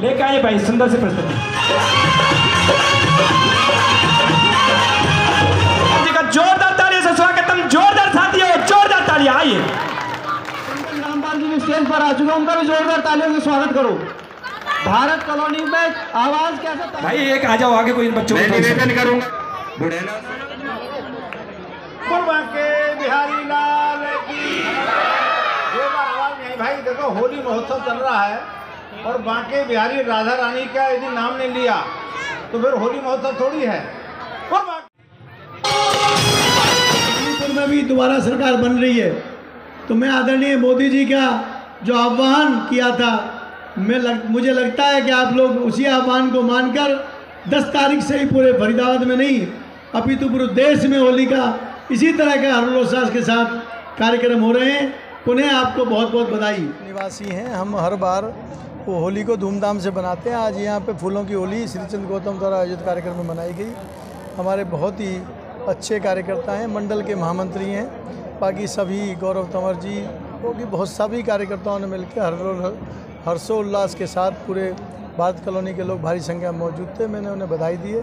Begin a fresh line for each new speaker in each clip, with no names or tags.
लेके आइए भाई, सुंदर से प्रस्तुति जी का जोरदार तालियों से स्वागतम। जोरदार साथियों, जोरदार तालियां। आइए,
रामपाल जी भी स्टेज पर आ चुके हैं, उनका भी जोरदार तालियों से स्वागत करो। भारत कॉलोनी में आवाज कैसे
भाई, एक आ जाओ आगे, कोई बच्चों को
निवेदन करूंगा बुढ़ेला
के बिहारी लाल की आवाज नहीं। भाई देखो, होली महोत्सव चल रहा है और बांके बिहारी राधा रानी का यदि नाम ने लिया तो फिर होली महोत्सव थोड़ी है। और मणिपुर में भी दोबारा सरकार बन रही है, तो मैं आदरणीय मोदी जी का जो आह्वान किया था, मुझे लगता है कि आप लोग उसी आह्वान को मानकर 10 तारीख से ही पूरे फरीदाबाद में नहीं अपितु पूरे देश में होली का इसी तरह का हर्षोल्लास के साथ कार्यक्रम हो रहे हैं। पुनः आपको बहुत बहुत बधाई। निवासी हैं हम, हर बार वो होली को धूमधाम से बनाते हैं। आज यहाँ पे फूलों की होली श्रीचंद गौतम द्वारा आयोजित कार्यक्रम में मनाई गई। हमारे बहुत ही अच्छे कार्यकर्ता हैं, मंडल के महामंत्री हैं, बाकी सभी गौरव तंवर जी वो भी बहुत सभी कार्यकर्ताओं ने मिलकर हर्षोल्लास के साथ पूरे भारत कॉलोनी के लोग भारी संख्या में मौजूद थे। मैंने उन्हें बधाई दी है,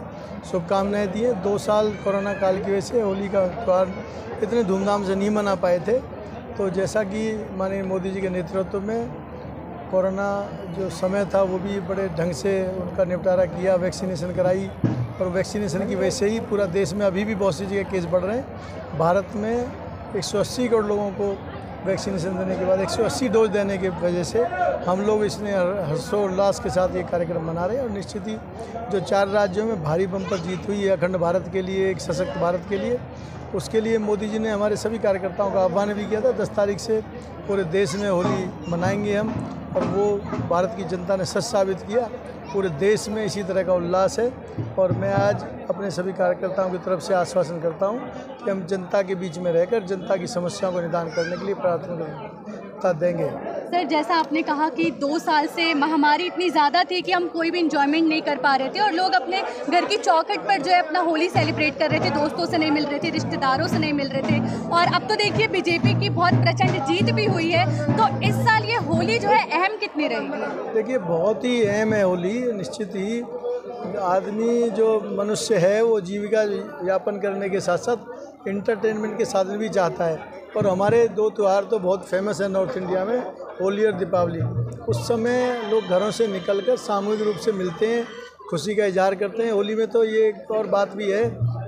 शुभकामनाएं दी है। 2 साल कोरोना काल की वजह से होली का त्यौहार इतने धूमधाम से नहीं मना पाए थे, तो जैसा कि माननीय मोदी जी के नेतृत्व में कोरोना जो समय था वो भी बड़े ढंग से उनका निपटारा किया, वैक्सीनेशन कराई, और वैक्सीनेशन की वजह से ही पूरा देश में अभी भी बहुत सी जगह केस बढ़ रहे हैं। भारत में 180 करोड़ लोगों को वैक्सीनेशन देने के बाद 180 डोज देने की वजह से हम लोग इसने हर्षोल्लास के साथ ये कार्यक्रम मना रहे हैं। और निश्चित ही जो 4 राज्यों में भारी बम्पर जीत हुई है अखंड भारत के लिए, एक सशक्त भारत के लिए, उसके लिए मोदी जी ने हमारे सभी कार्यकर्ताओं का आह्वान भी किया था। 10 तारीख से पूरे देश में होली मनाएंगे हम, और वो भारत की जनता ने सच साबित किया। पूरे देश में इसी तरह का उल्लास है, और मैं आज अपने सभी कार्यकर्ताओं की तरफ से आश्वासन करता हूं कि हम जनता के बीच में रहकर जनता की समस्याओं को निदान करने के लिए प्राथमिकता देंगे।
सर, जैसा आपने कहा कि 2 साल से महामारी इतनी ज़्यादा थी कि हम कोई भी इंजॉयमेंट नहीं कर पा रहे थे, और लोग अपने घर की चौखट पर जो है अपना होली सेलिब्रेट कर रहे थे, दोस्तों से नहीं मिल रहे थे, रिश्तेदारों से नहीं मिल रहे थे, और अब तो देखिए बीजेपी की बहुत प्रचंड जीत भी हुई है। तो इस साल ये होली जो है अहम कितनी रहेगी?
देखिए, बहुत ही अहम है होली। निश्चित ही आदमी जो मनुष्य है वो जीविका यापन करने के साथ साथ इंटरटेनमेंट के साधन भी चाहता है, और हमारे 2 त्यौहार तो बहुत फेमस है नॉर्थ इंडिया में, होली और दीपावली। उस समय लोग घरों से निकलकर सामूहिक रूप से मिलते हैं, खुशी का इजहार करते हैं। होली में तो ये एक और बात भी है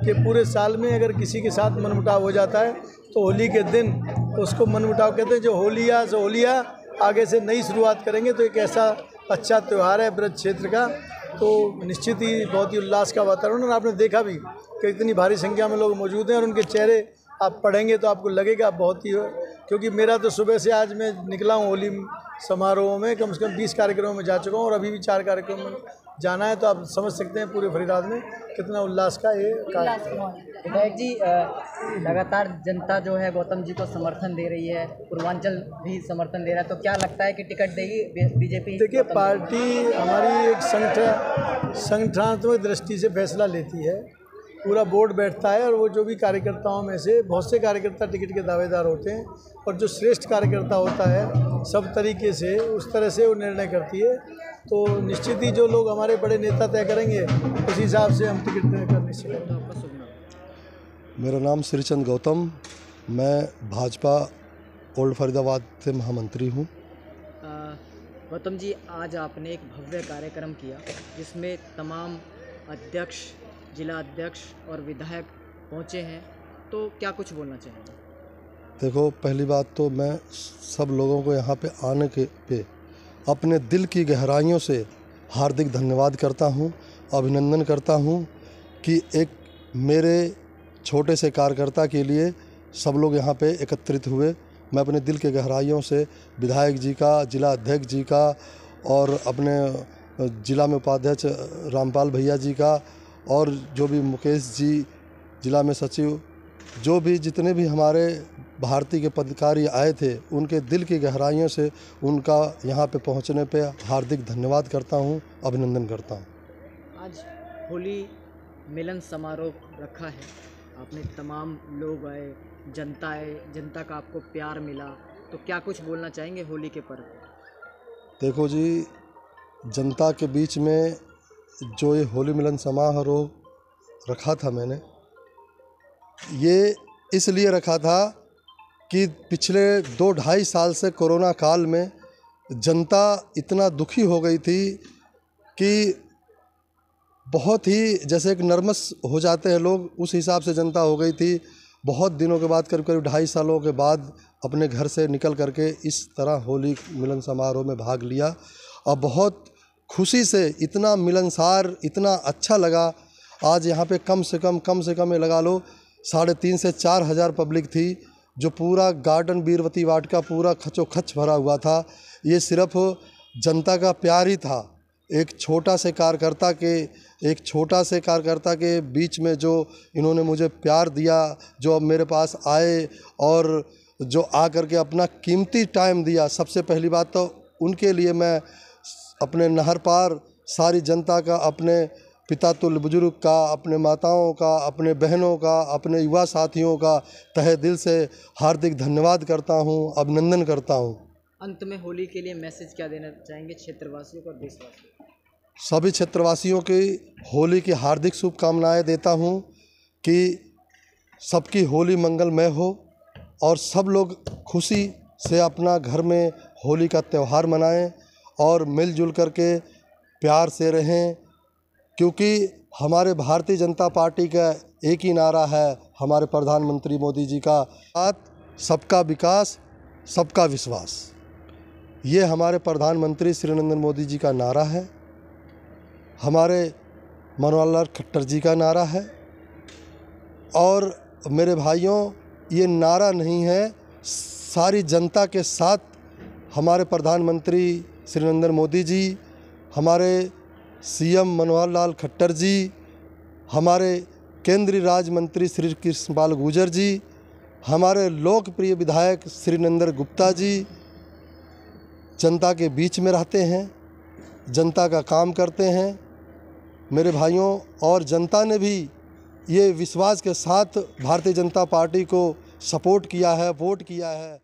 कि पूरे साल में अगर किसी के साथ मनमुटाव हो जाता है तो होली के दिन उसको मनमुटाव कहते हैं। जो होलिया सो होलिया, आगे से नई शुरुआत करेंगे। तो एक ऐसा अच्छा त्यौहार है ब्रज क्षेत्र का, तो निश्चित ही बहुत ही उल्लास का वातावरण। और आपने देखा भी कि इतनी भारी संख्या में लोग मौजूद हैं, और उनके चेहरे आप पढ़ेंगे तो आपको लगेगा बहुत ही, क्योंकि मेरा तो सुबह से आज मैं निकला हूँ होली समारोह में, कम से कम 20 कार्यक्रमों में जा चुका हूँ, और अभी भी 4 कार्यक्रम में जाना है। तो आप समझ सकते हैं पूरे फरीदाबाद में कितना उल्लास का ये
विधायक जी, लगातार जनता जो है गौतम जी को समर्थन दे रही है, पूर्वांचल भी समर्थन दे रहा है, तो क्या लगता है कि टिकट देगी बीजेपी?
देखिए, पार्टी हमारी एक संगठनात्मक दृष्टि से फैसला लेती है, पूरा बोर्ड बैठता है, और वो जो भी कार्यकर्ताओं में से बहुत से कार्यकर्ता टिकट के दावेदार होते हैं, और जो श्रेष्ठ कार्यकर्ता होता है सब तरीके से उस तरह से वो निर्णय करती है। तो निश्चित ही जो लोग हमारे बड़े नेता तय करेंगे उस हिसाब से हम टिकट तय करने से।
मेरा नाम श्रीचंद गौतम, मैं भाजपा ओल्ड फरीदाबाद से महामंत्री हूँ।
गौतम जी, आज आपने एक भव्य कार्यक्रम किया जिसमें तमाम अध्यक्ष, जिला अध्यक्ष और विधायक पहुँचे हैं, तो क्या कुछ बोलना चाहेंगे?
देखो, पहली बात तो मैं सब लोगों को यहाँ पे आने के पे अपने दिल की गहराइयों से हार्दिक धन्यवाद करता हूँ, अभिनंदन करता हूं कि एक मेरे छोटे से कार्यकर्ता के लिए सब लोग यहाँ पे एकत्रित हुए। मैं अपने दिल के गहराइयों से विधायक जी का, जिला अध्यक्ष जी का और अपने जिला में उपाध्यक्ष रामपाल भैया जी का और जो भी मुकेश जी जिला में सचिव, जो भी जितने भी हमारे भारतीय के पदाधिकारी आए थे, उनके दिल की गहराइयों से उनका यहाँ पे पहुँचने पे हार्दिक धन्यवाद करता हूँ, अभिनंदन करता हूँ।
आज होली मिलन समारोह रखा है, आपने तमाम लोग आए, जनता आए, जनता का आपको प्यार मिला, तो क्या कुछ बोलना चाहेंगे होली के पर्व पर?
देखो जी, जनता के बीच में जो ये होली मिलन समारोह रखा था मैंने, ये इसलिए रखा था कि पिछले 2-2.5 साल से कोरोना काल में जनता इतना दुखी हो गई थी कि बहुत ही जैसे एक नर्वस हो जाते हैं लोग, उस हिसाब से जनता हो गई थी। बहुत दिनों के बाद, करीब 2.5 सालों के बाद अपने घर से निकल करके इस तरह होली मिलन समारोह में भाग लिया और बहुत खुशी से, इतना मिलनसार, इतना अच्छा लगा। आज यहाँ पे कम से कम ये लगा लो 3,500 से 4,000 पब्लिक थी, जो पूरा गार्डन वीरवती वाटिका पूरा खचोखच भरा हुआ था। ये सिर्फ जनता का प्यार ही था। एक छोटा से कार्यकर्ता के बीच में जो इन्होंने मुझे प्यार दिया, जो अब मेरे पास आए और जो आ कर के अपना कीमती टाइम दिया, सबसे पहली बात तो उनके लिए मैं अपने नहर पार सारी जनता का, अपने पिता तुल्य बुजुर्ग का, अपने माताओं का, अपने बहनों का, अपने युवा साथियों का तहे दिल से हार्दिक धन्यवाद करता हूं, अभिनंदन करता हूं।
अंत में होली के लिए मैसेज क्या देना चाहेंगे क्षेत्रवासियों को और देशवासियों को?
सभी क्षेत्रवासियों की होली की हार्दिक शुभकामनाएं देता हूं कि सबकी होली मंगलमय हो और सब लोग खुशी से अपना घर में होली का त्यौहार मनाएं और मिलजुल करके प्यार से रहें, क्योंकि हमारे भारतीय जनता पार्टी का एक ही नारा है, हमारे प्रधानमंत्री मोदी जी का, सबका विकास सबका विश्वास। ये हमारे प्रधानमंत्री श्री नरेंद्र मोदी जी का नारा है, हमारे मनोहर लाल खट्टर जी का नारा है। और मेरे भाइयों, ये नारा नहीं है, सारी जनता के साथ हमारे प्रधानमंत्री श्री नरेंद्र मोदी जी, हमारे सीएम मनोहर लाल खट्टर जी, हमारे केंद्रीय राज्य मंत्री श्री कृष्णपाल गुर्जर जी, हमारे लोकप्रिय विधायक श्री नरेंद्र गुप्ता जी जनता के बीच में रहते हैं, जनता का काम करते हैं मेरे भाइयों। और जनता ने भी ये विश्वास के साथ भारतीय जनता पार्टी को सपोर्ट किया है, वोट किया है।